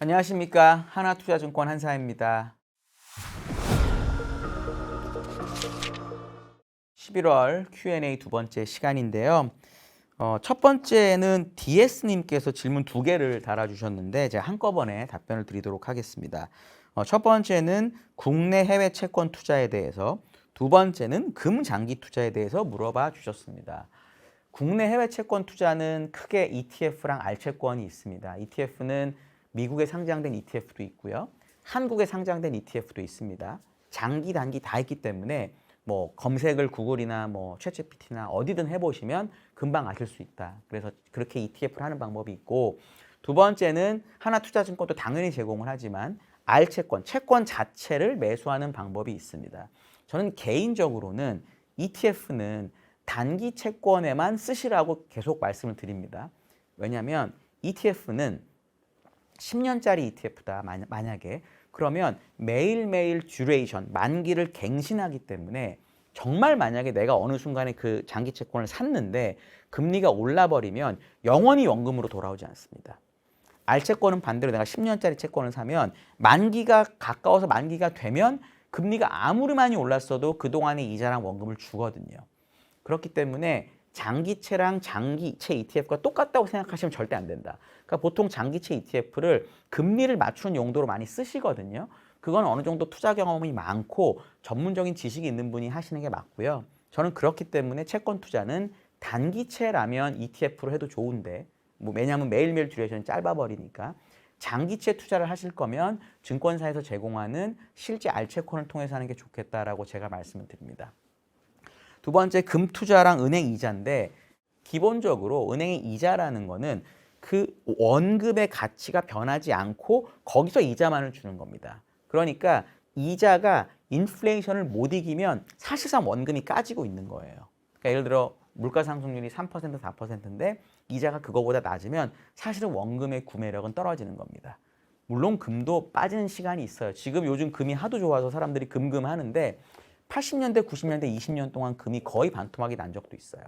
안녕하십니까. 하나투자증권 한사입니다. 11월 Q&A 두 번째 시간인데요. 첫 번째는 DS님께서 질문 두 개를 달아주셨는데 제가 한꺼번에 답변을 드리도록 하겠습니다. 첫 번째는 국내 해외 채권 투자에 대해서, 두 번째는 금장기 투자에 대해서 물어봐 주셨습니다. 국내 해외 채권 투자는 크게 ETF랑 R채권이 있습니다. ETF는 미국에 상장된 ETF도 있고요. 한국에 상장된 ETF도 있습니다. 장기, 단기 다 있기 때문에 뭐 검색을 구글이나 뭐 챗GPT나 어디든 해보시면 금방 아실 수 있다. 그래서 그렇게 ETF를 하는 방법이 있고, 두 번째는 하나투자증권도 당연히 제공을 하지만 R채권, 채권 자체를 매수하는 방법이 있습니다. 저는 개인적으로는 ETF는 단기 채권에만 쓰시라고 계속 말씀을 드립니다. 왜냐하면 ETF는 10년짜리 ETF다 만약에 그러면 매일매일 듀레이션, 만기를 갱신하기 때문에 정말 만약에 내가 어느 순간에 그 장기 채권을 샀는데 금리가 올라버리면 영원히 원금으로 돌아오지 않습니다. R채권은 반대로 내가 10년짜리 채권을 사면 만기가 가까워서 만기가 되면 금리가 아무리 많이 올랐어도 그동안의 이자랑 원금을 주거든요. 그렇기 때문에 장기채랑 장기채 ETF가 똑같다고 생각하시면 절대 안 된다. 그러니까 보통 장기채 ETF를 금리를 맞추는 용도로 많이 쓰시거든요. 그건 어느 정도 투자 경험이 많고 전문적인 지식이 있는 분이 하시는 게 맞고요. 저는 그렇기 때문에 채권 투자는 단기채라면 ETF로 해도 좋은데 왜냐하면 매일매일 듀레이션이 짧아버리니까 장기채 투자를 하실 거면 증권사에서 제공하는 실제 R채권을 통해서 하는 게 좋겠다라고 제가 말씀을 드립니다. 두 번째, 금투자랑 은행 이자인데 기본적으로 은행의 이자라는 거는 그 원금의 가치가 변하지 않고 거기서 이자만을 주는 겁니다. 그러니까 이자가 인플레이션을 못 이기면 사실상 원금이 까지고 있는 거예요. 그러니까 예를 들어 물가 상승률이 3%, 4%인데 이자가 그거보다 낮으면 사실은 원금의 구매력은 떨어지는 겁니다. 물론 금도 빠지는 시간이 있어요. 지금 요즘 금이 하도 좋아서 사람들이 하는데 80년대, 90년대, 20년 동안 금이 거의 반토막이 난 적도 있어요.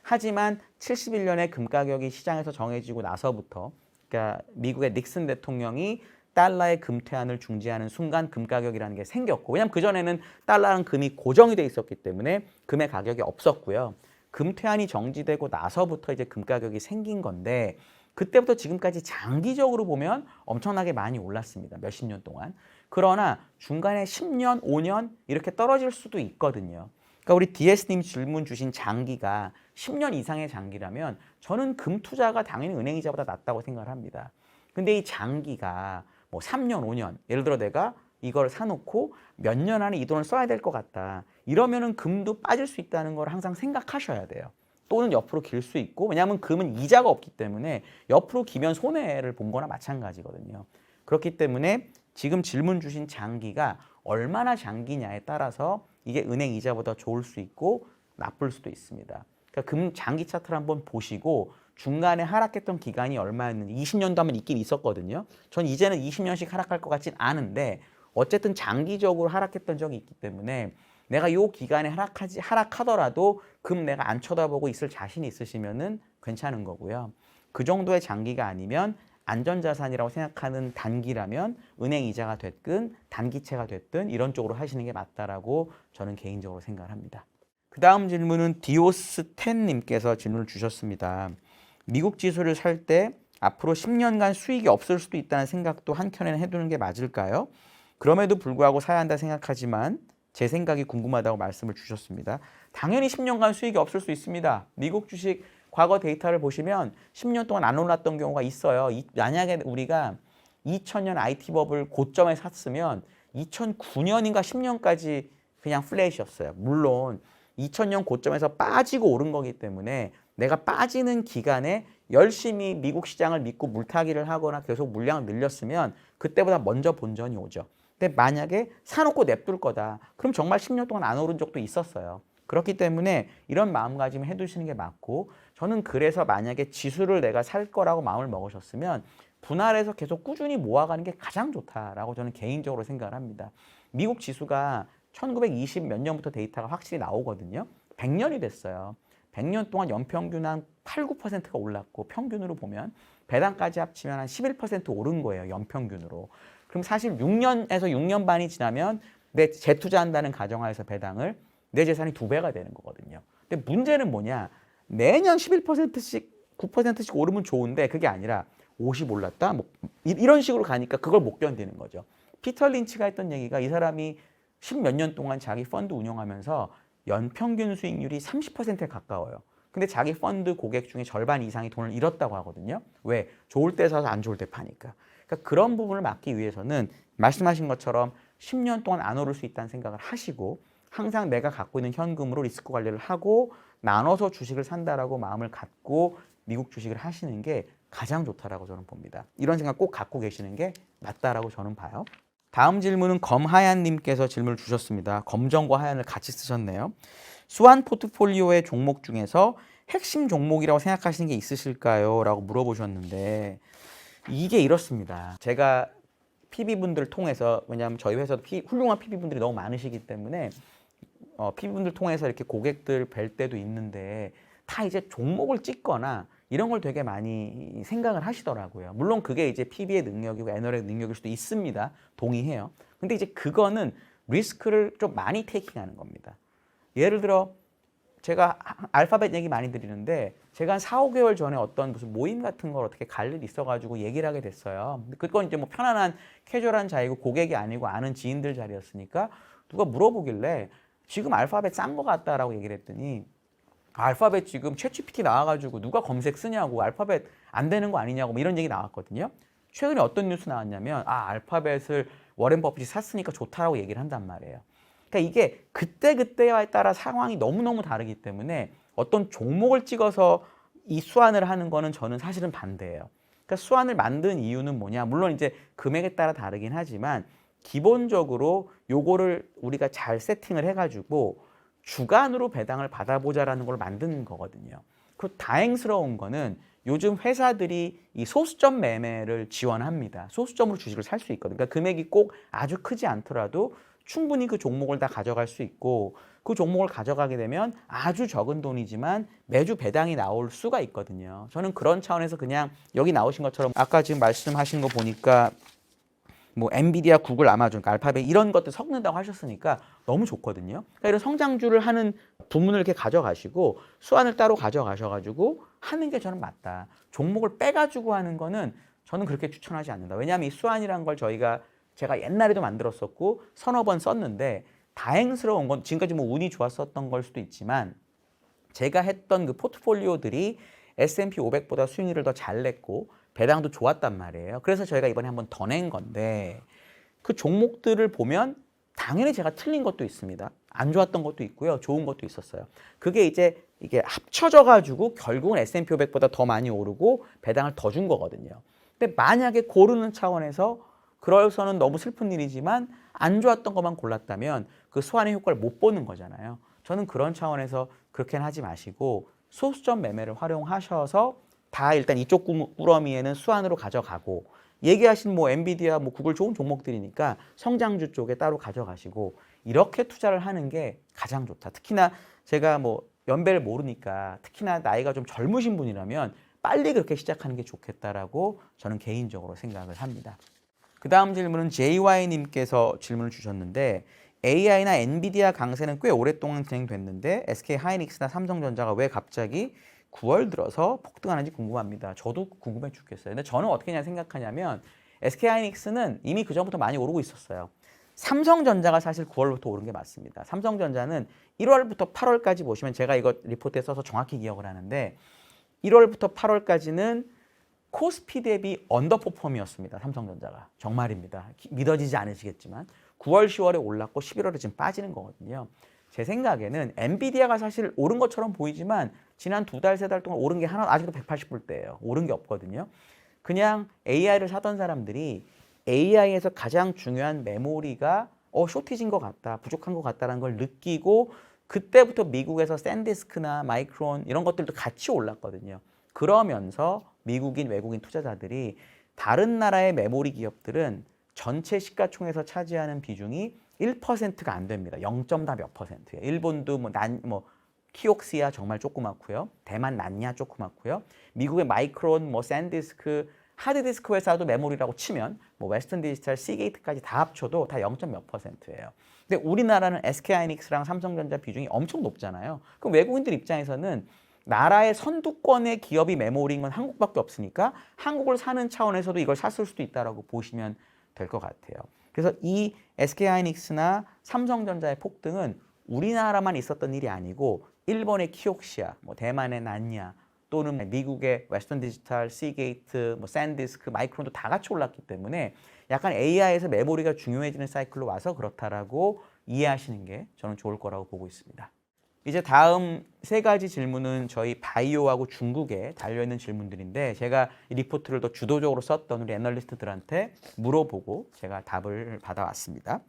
하지만 71년에 금 가격이 시장에서 정해지고 나서부터 그러니까 미국의 닉슨 대통령이 달러의 금 퇴한을 중지하는 순간 금 가격이라는 게 생겼고, 왜냐하면 그전에는 달러랑 금이 고정이 돼 있었기 때문에 금의 가격이 없었고요. 금 퇴한이 정지되고 나서부터 이제 금 가격이 생긴 건데 그때부터 지금까지 장기적으로 보면 엄청나게 많이 올랐습니다. 몇십 년 동안. 그러나 중간에 10년, 5년 이렇게 떨어질 수도 있거든요. 그러니까 우리 DS님 질문 주신 장기가 10년 이상의 장기라면 저는 금 투자가 당연히 은행 이자보다 낫다고 생각을 합니다. 근데 이 장기가 뭐 3년, 5년, 예를 들어 내가 이걸 사놓고 몇 년 안에 이 돈을 써야 될 것 같다. 이러면은 금도 빠질 수 있다는 걸 항상 생각하셔야 돼요. 또는 옆으로 길 수 있고, 왜냐하면 금은 이자가 없기 때문에 옆으로 기면 손해를 본 거나 마찬가지거든요. 그렇기 때문에 지금 질문 주신 장기가 얼마나 장기냐에 따라서 이게 은행 이자보다 좋을 수 있고 나쁠 수도 있습니다. 그러니까 금 장기 차트를 한번 보시고 중간에 하락했던 기간이 얼마였는지 20년도 하면 있긴 있었거든요. 전 이제는 20년씩 하락할 것 같진 않은데 어쨌든 장기적으로 하락했던 적이 있기 때문에 내가 요 기간에 하락하더라도 금 내가 안 쳐다보고 있을 자신이 있으시면은 괜찮은 거고요. 그 정도의 장기가 아니면 안전자산이라고 생각하는 단기라면 은행 이자가 됐든 단기채가 됐든 이런 쪽으로 하시는 게 맞다라고 저는 개인적으로 생각을 합니다. 그 다음 질문은 디오스10님께서 질문을 주셨습니다. 미국 지수를 살 때 앞으로 10년간 수익이 없을 수도 있다는 생각도 한켠에는 해두는 게 맞을까요? 그럼에도 불구하고 사야 한다 생각하지만 제 생각이 궁금하다고 말씀을 주셨습니다. 당연히 10년간 수익이 없을 수 있습니다. 미국 주식 과거 데이터를 보시면 10년 동안 안 올랐던 경우가 있어요. 만약에 우리가 2000년 IT버블 고점에 샀으면 2009년인가 10년까지 그냥 플랫이었어요. 물론 2000년 고점에서 빠지고 오른 거기 때문에 내가 빠지는 기간에 열심히 미국 시장을 믿고 물타기를 하거나 계속 물량을 늘렸으면 그때보다 먼저 본전이 오죠. 근데 만약에 사놓고 냅둘 거다. 그럼 정말 10년 동안 안 오른 적도 있었어요. 그렇기 때문에 이런 마음가짐 해두시는 게 맞고, 저는 그래서 만약에 지수를 내가 살 거라고 마음을 먹으셨으면 분할해서 계속 꾸준히 모아가는 게 가장 좋다라고 저는 개인적으로 생각을 합니다. 미국 지수가 1920 몇 년부터 데이터가 확실히 나오거든요. 100년이 됐어요. 100년 동안 연평균 한 8, 9%가 올랐고 평균으로 보면 배당까지 합치면 한 11% 오른 거예요. 연평균으로. 그럼 사실 6년에서 6년 반이 지나면 내 재투자한다는 가정하에서 배당을 내 재산이 2배가 되는 거거든요. 근데 문제는 뭐냐? 매년 11%씩 9%씩 오르면 좋은데 그게 아니라 50 올랐다? 뭐 이런 식으로 가니까 그걸 못 견디는 거죠. 피터 린치가 했던 얘기가 이 사람이 10몇 년 동안 자기 펀드 운영하면서 연평균 수익률이 30%에 가까워요. 근데 자기 펀드 고객 중에 절반 이상이 돈을 잃었다고 하거든요. 왜? 좋을 때 사서 안 좋을 때 파니까. 그러니까 그런 부분을 막기 위해서는 말씀하신 것처럼 10년 동안 안 오를 수 있다는 생각을 하시고 항상 내가 갖고 있는 현금으로 리스크 관리를 하고 나눠서 주식을 산다라고 마음을 갖고 미국 주식을 하시는 게 가장 좋다라고 저는 봅니다. 이런 생각 꼭 갖고 계시는 게 맞다라고 저는 봐요. 다음 질문은 검하얀님께서 질문을 주셨습니다. 검정과 하얀을 같이 쓰셨네요. 수완 포트폴리오의 종목 중에서 핵심 종목이라고 생각하시는 게 있으실까요? 라고 물어보셨는데 이게 이렇습니다. 제가 PB분들을 통해서 왜냐하면 저희 회사도 훌륭한 PB분들이 너무 많으시기 때문에 PB분들 통해서 이렇게 고객들 뵐 때도 있는데 다 이제 종목을 찍거나 이런 걸 되게 많이 생각을 하시더라고요. 물론 그게 이제 PB의 능력이고 애널의 능력일 수도 있습니다. 동의해요. 근데 이제 그거는 리스크를 좀 많이 테이킹하는 겁니다. 예를 들어 제가 알파벳 얘기 많이 드리는데 제가 한 4, 5개월 전에 어떤 무슨 모임 같은 걸 어떻게 갈 일이 있어가지고 얘기를 하게 됐어요. 그건 이제 뭐 편안한 캐주얼한 자리고 고객이 아니고 아는 지인들 자리였으니까 누가 물어보길래 지금 알파벳 싼 거 같다라고 얘기를 했더니 알파벳 지금 챗GPT 나와가지고 누가 검색 쓰냐고 알파벳 안 되는 거 아니냐고 뭐 이런 얘기 나왔거든요. 최근에 어떤 뉴스 나왔냐면 알파벳을 워렌 버핏이 샀으니까 좋다라고 얘기를 한단 말이에요. 그러니까 이게 그때그때에 따라 상황이 너무너무 다르기 때문에 어떤 종목을 찍어서 이 수완을 하는 거는 저는 사실은 반대예요. 그러니까 수완을 만든 이유는 뭐냐? 물론 이제 금액에 따라 다르긴 하지만 기본적으로 요거를 우리가 잘 세팅을 해가지고 주간으로 배당을 받아보자라는 걸 만드는 거거든요. 그 다행스러운 거는 요즘 회사들이 이 소수점 매매를 지원합니다. 소수점으로 주식을 살 수 있거든요. 그러니까 금액이 꼭 아주 크지 않더라도 충분히 그 종목을 다 가져갈 수 있고 그 종목을 가져가게 되면 아주 적은 돈이지만 매주 배당이 나올 수가 있거든요. 저는 그런 차원에서 그냥 여기 나오신 것처럼 아까 지금 말씀하신 거 보니까 뭐 엔비디아, 구글, 아마존, 알파벳 이런 것들 섞는다고 하셨으니까 너무 좋거든요. 그러니까 이런 성장주를 하는 부문을 이렇게 가져가시고 수완을 따로 가져가셔가지고 하는 게 저는 맞다. 종목을 빼가지고 하는 거는 저는 그렇게 추천하지 않는다. 왜냐하면 이 수완이라는 걸 제가 옛날에도 만들었었고 서너 번 썼는데 다행스러운 건 지금까지 뭐 운이 좋았었던 걸 수도 있지만 제가 했던 그 포트폴리오들이 S&P 500보다 수익률을 더 잘 냈고 배당도 좋았단 말이에요. 그래서 저희가 이번에 한번 더 낸 건데 그 종목들을 보면 당연히 제가 틀린 것도 있습니다. 안 좋았던 것도 있고요. 좋은 것도 있었어요. 그게 이제 이게 합쳐져 가지고 결국은 S&P 500보다 더 많이 오르고 배당을 더 준 거거든요. 근데 만약에 고르는 차원에서 그래서는 너무 슬픈 일이지만 안 좋았던 것만 골랐다면 그 수완의 효과를 못 보는 거잖아요. 저는 그런 차원에서 그렇게는 하지 마시고 소수점 매매를 활용하셔서 다 일단 이쪽 꾸러미에는 수완으로 가져가고 얘기하신 뭐 엔비디아, 뭐 구글 좋은 종목들이니까 성장주 쪽에 따로 가져가시고 이렇게 투자를 하는 게 가장 좋다. 특히나 제가 뭐 연배를 모르니까 특히나 나이가 좀 젊으신 분이라면 빨리 그렇게 시작하는 게 좋겠다라고 저는 개인적으로 생각을 합니다. 그 다음 질문은 JY님께서 질문을 주셨는데 AI나 엔비디아 강세는 꽤 오랫동안 진행됐는데 SK하이닉스나 삼성전자가 왜 갑자기 9월 들어서 폭등하는지 궁금합니다. 저도 궁금해 죽겠어요. 근데 저는 어떻게 생각하냐면 SK하이닉스는 이미 그전부터 많이 오르고 있었어요. 삼성전자가 사실 9월부터 오른 게 맞습니다. 삼성전자는 1월부터 8월까지 보시면 제가 이거 리포트에 써서 정확히 기억을 하는데 1월부터 8월까지는 코스피 대비 언더퍼폼이었습니다. 삼성전자가. 정말입니다. 믿어지지 않으시겠지만 9월, 10월에 올랐고 11월에 지금 빠지는 거거든요. 제 생각에는 엔비디아가 사실 오른 것처럼 보이지만 지난 2달, 3달 동안 오른 게 하나 아직도 180불대예요. 오른 게 없거든요. 그냥 AI를 사던 사람들이 AI에서 가장 중요한 메모리가 쇼티진 것 같다, 부족한 것 같다는 걸 느끼고 그때부터 미국에서 샌디스크나 마이크론 이런 것들도 같이 올랐거든요. 그러면서 미국인, 외국인 투자자들이 다른 나라의 메모리 기업들은 전체 시가총에서 차지하는 비중이 1%가 안 됩니다. 0. 몇 %예요. 일본도 키옥시아 정말 조그맣고요. 대만 난야 조그맣고요. 미국의 마이크론, 뭐 샌디스크, 하드디스크 회사도 메모리라고 치면 뭐 웨스턴 디지털, 시게이트까지 다 합쳐도 다 0. 몇 %예요. 근데 우리나라는 SK하이닉스랑 삼성전자 비중이 엄청 높잖아요. 그럼 외국인들 입장에서는 나라의 선두권의 기업이 메모리인 건 한국밖에 없으니까 한국을 사는 차원에서도 이걸 샀을 수도 있다라고 보시면 될 것 같아요. 그래서 이 SK하이닉스나 삼성전자의 폭등은 우리나라만 있었던 일이 아니고 일본의 키옥시아, 뭐 대만의 난야 또는 미국의 웨스턴 디지털, 시게이트, 뭐 샌디스크, 마이크론도 다 같이 올랐기 때문에 약간 AI에서 메모리가 중요해지는 사이클로 와서 그렇다라고 이해하시는 게 저는 좋을 거라고 보고 있습니다. 이제 다음 세 가지 질문은 저희 바이오하고 중국에 달려있는 질문들인데 제가 이 리포트를 더 주도적으로 썼던 우리 애널리스트들한테 물어보고 제가 답을 받아왔습니다.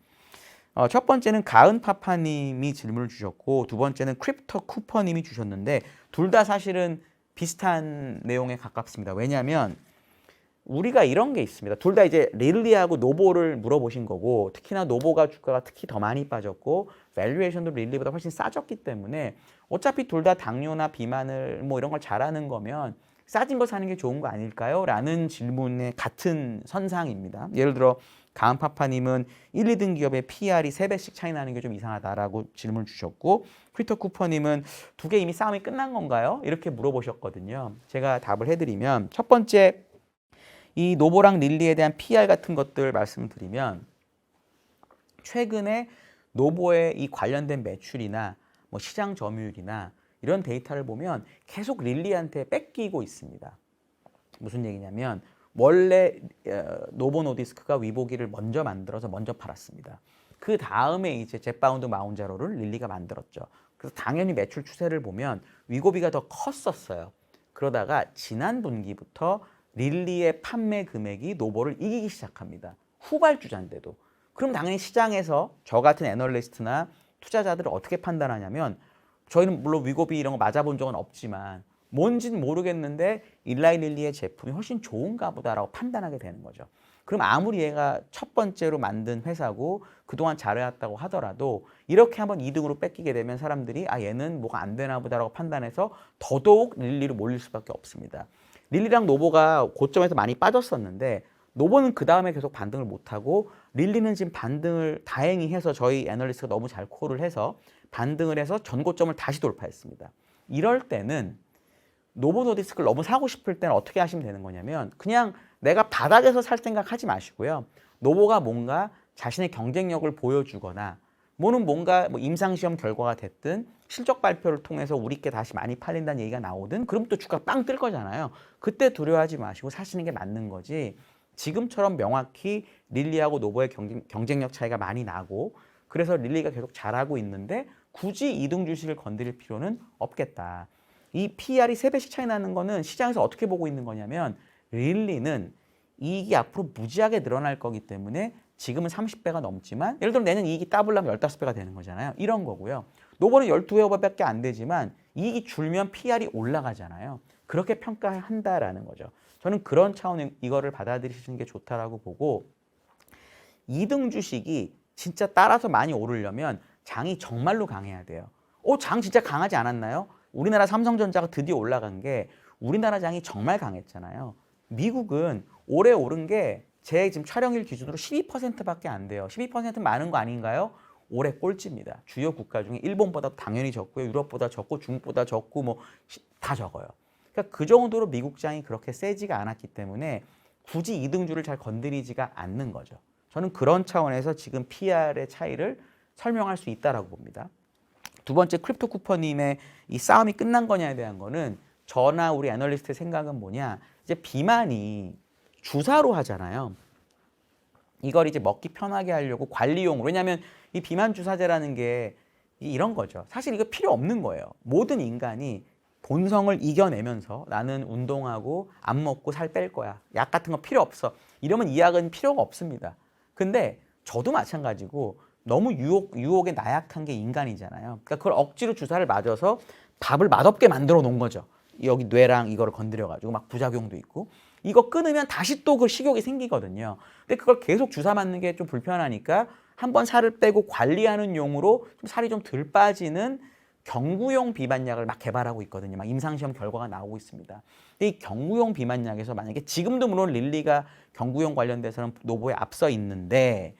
첫 번째는 가은파파님이 질문을 주셨고 두 번째는 크립토 쿠퍼님이 주셨는데 둘 다 사실은 비슷한 내용에 가깝습니다. 왜냐하면 우리가 이런 게 있습니다. 둘 다 이제 릴리하고 노보를 물어보신 거고 특히나 노보가 주가가 특히 더 많이 빠졌고 밸류에이션도 릴리보다 훨씬 싸졌기 때문에 어차피 둘 다 당뇨나 비만을 뭐 이런 걸 잘하는 거면 싸진 거 사는 게 좋은 거 아닐까요? 라는 질문의 같은 선상입니다. 예를 들어 가은파파님은 1, 2등 기업의 PR이 3배씩 차이 나는 게 좀 이상하다라고 질문을 주셨고 크리터 쿠퍼님은 두 개 이미 싸움이 끝난 건가요? 이렇게 물어보셨거든요. 제가 답을 해드리면 첫 번째 이 노보랑 릴리에 대한 PR 같은 것들 말씀드리면 최근에 노보의 이 관련된 매출이나 뭐 시장 점유율이나 이런 데이터를 보면 계속 릴리한테 뺏기고 있습니다. 무슨 얘기냐면 원래 노보 노디스크가 위보기를 먼저 만들어서 먼저 팔았습니다. 그 다음에 이제 젯바운드 마운자로를 릴리가 만들었죠. 그래서 당연히 매출 추세를 보면 위고비가 더 컸었어요. 그러다가 지난 분기부터 릴리의 판매 금액이 노보를 이기기 시작합니다. 후발주자인데도. 그럼 당연히 시장에서 저 같은 애널리스트나 투자자들을 어떻게 판단하냐면 저희는 물론 위고비 이런 거 맞아본 적은 없지만 뭔지는 모르겠는데 일라이 릴리의 제품이 훨씬 좋은가 보다라고 판단하게 되는 거죠. 그럼 아무리 얘가 첫 번째로 만든 회사고 그동안 잘해왔다고 하더라도 이렇게 한번 2등으로 뺏기게 되면 사람들이 아 얘는 뭐가 안 되나 보다라고 판단해서 더더욱 릴리로 몰릴 수밖에 없습니다. 릴리랑 노보가 고점에서 많이 빠졌었는데 노보는 그 다음에 계속 반등을 못하고 릴리는 지금 반등을 다행히 해서 저희 애널리스트가 너무 잘 콜을 해서 반등을 해서 전고점을 다시 돌파했습니다. 이럴 때는 노보 노디스크를 너무 사고 싶을 때는 어떻게 하시면 되는 거냐면 그냥 내가 바닥에서 살 생각 하지 마시고요. 노보가 뭔가 자신의 경쟁력을 보여주거나 뭐는 뭔가 뭐 임상시험 결과가 됐든 실적 발표를 통해서 우리께 다시 많이 팔린다는 얘기가 나오든 그럼 또 주가가 빵 뜰 거잖아요. 그때 두려워하지 마시고 사시는 게 맞는 거지 지금처럼 명확히 릴리하고 노보의 경쟁력 차이가 많이 나고 그래서 릴리가 계속 잘하고 있는데 굳이 2등 주식을 건드릴 필요는 없겠다. 이 PR이 3배씩 차이 나는 거는 시장에서 어떻게 보고 있는 거냐면 릴리는 이익이 앞으로 무지하게 늘어날 거기 때문에 지금은 30배가 넘지만 예를 들어 내년 이익이 따블라면 15배가 되는 거잖아요. 이런 거고요. 노보는 12배밖에 안 되지만 이익이 줄면 PR이 올라가잖아요. 그렇게 평가한다라는 거죠. 저는 그런 차원의 이거를 받아들이시는 게 좋다라고 보고 2등 주식이 진짜 따라서 많이 오르려면 장이 정말로 강해야 돼요. 장 진짜 강하지 않았나요? 우리나라 삼성전자가 드디어 올라간 게 우리나라 장이 정말 강했잖아요. 미국은 올해 오른 게 제 지금 촬영일 기준으로 12%밖에 안 돼요. 12% 많은 거 아닌가요? 올해 꼴찌입니다. 주요 국가 중에 일본보다 당연히 적고요. 유럽보다 적고 중국보다 적고 뭐 다 적어요. 그러니까 그 정도로 미국 장이 그렇게 세지가 않았기 때문에 굳이 2등주를 잘 건드리지가 않는 거죠. 저는 그런 차원에서 지금 PR의 차이를 설명할 수 있다라고 봅니다. 두 번째 크립토 쿠퍼님의 이 싸움이 끝난 거냐에 대한 거는 저나 우리 애널리스트의 생각은 뭐냐 이제 비만이 주사로 하잖아요. 이걸 이제 먹기 편하게 하려고 관리용으로 왜냐하면 이 비만 주사제라는 게 이런 거죠. 사실 이거 필요 없는 거예요. 모든 인간이 본성을 이겨내면서 나는 운동하고 안 먹고 살 뺄 거야. 약 같은 거 필요 없어. 이러면 이 약은 필요가 없습니다. 근데 저도 마찬가지고 너무 유혹에 나약한 게 인간이잖아요. 그러니까 그걸 억지로 주사를 맞아서 밥을 맛없게 만들어 놓은 거죠. 여기 뇌랑 이거를 건드려가지고 막 부작용도 있고 이거 끊으면 다시 또 그 식욕이 생기거든요. 근데 그걸 계속 주사 맞는 게 좀 불편하니까 한번 살을 빼고 관리하는 용으로 좀 살이 좀 덜 빠지는 경구용 비만약을 막 개발하고 있거든요. 막 임상시험 결과가 나오고 있습니다. 근데 이 경구용 비만약에서 만약에 지금도 물론 릴리가 경구용 관련돼서는 노보에 앞서 있는데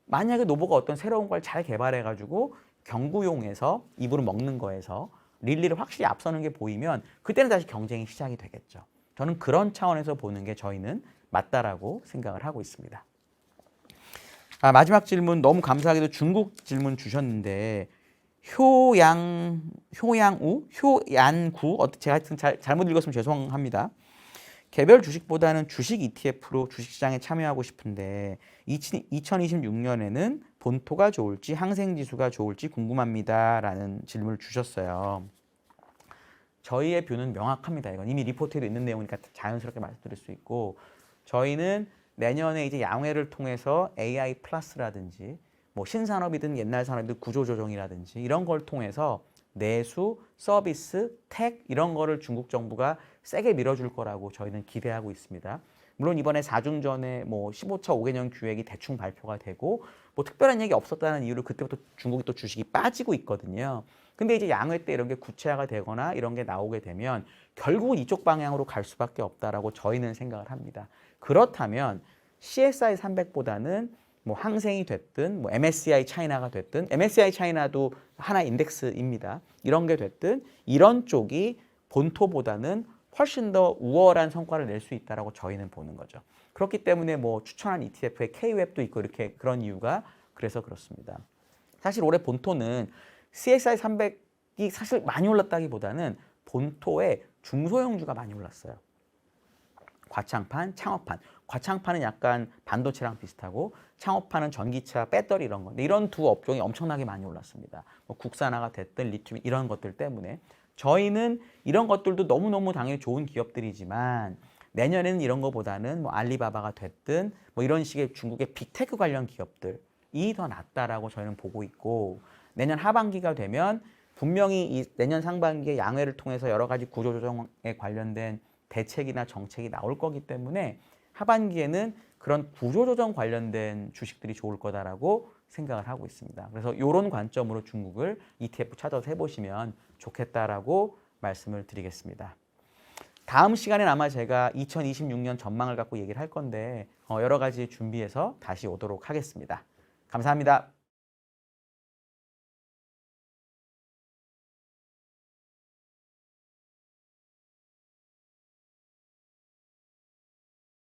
만약에 노보가 어떤 새로운 걸 잘 개발해가지고 경구용에서 입으로 먹는 거에서 릴리를 확실히 앞서는 게 보이면 그때는 다시 경쟁이 시작이 되겠죠. 저는 그런 차원에서 보는 게 저희는 맞다라고 생각을 하고 있습니다. 마지막 질문 너무 감사하게도 중국 질문 주셨는데 효양구 제가 하여튼 잘못 읽었으면 죄송합니다. 개별 주식보다는 주식 ETF로 주식시장에 참여하고 싶은데 2026년에는 본토가 좋을지 항생지수가 좋을지 궁금합니다. 라는 질문을 주셨어요. 저희의 뷰는 명확합니다. 이건 이미 리포트에도 있는 내용이니까 자연스럽게 말씀드릴 수 있고 저희는 내년에 이제 양회를 통해서 AI 플러스라든지 뭐 신산업이든 옛날 산업이든 구조조정이라든지 이런 걸 통해서 내수, 서비스, 텍 이런 거를 중국 정부가 세게 밀어줄 거라고 저희는 기대하고 있습니다. 물론 이번에 4중전에 뭐 15차 5개년 기획이 대충 발표가 되고 뭐 특별한 얘기 없었다는 이유로 그때부터 중국이 또 주식이 빠지고 있거든요. 근데 이제 양회 때 이런 게 구체화가 되거나 이런 게 나오게 되면 결국은 이쪽 방향으로 갈 수밖에 없다라고 저희는 생각을 합니다. 그렇다면 CSI 300보다는 뭐 항생이 됐든 뭐 MSCI 차이나가 됐든 MSCI 차이나도 하나 인덱스입니다. 이런 게 됐든 이런 쪽이 본토보다는 훨씬 더 우월한 성과를 낼 수 있다라고 저희는 보는 거죠. 그렇기 때문에 뭐 추천한 ETF에 K-웹도 있고 이렇게 그런 이유가 그래서 그렇습니다. 사실 올해 본토는 CSI 300이 사실 많이 올랐다기보다는 본토에 중소형주가 많이 올랐어요. 과창판, 창업판. 과창판은 약간 반도체랑 비슷하고 창업판은 전기차, 배터리 이런 거. 이런 두 업종이 엄청나게 많이 올랐습니다. 뭐 국산화가 됐든 리튬 이런 것들 때문에 저희는 이런 것들도 너무너무 당연히 좋은 기업들이지만 내년에는 이런 거보다는 뭐 알리바바가 됐든 뭐 이런 식의 중국의 빅테크 관련 기업들이 더 낫다라고 저희는 보고 있고 내년 하반기가 되면 분명히 이 내년 상반기에 양회를 통해서 여러 가지 구조조정에 관련된 대책이나 정책이 나올 거기 때문에 하반기에는 그런 구조조정 관련된 주식들이 좋을 거다라고 생각을 하고 있습니다. 그래서 이런 관점으로 중국을 ETF 찾아서 해보시면 좋겠다라고 말씀을 드리겠습니다. 다음 시간엔 아마 제가 2026년 전망을 갖고 얘기를 할 건데 여러 가지 준비해서 다시 오도록 하겠습니다. 감사합니다.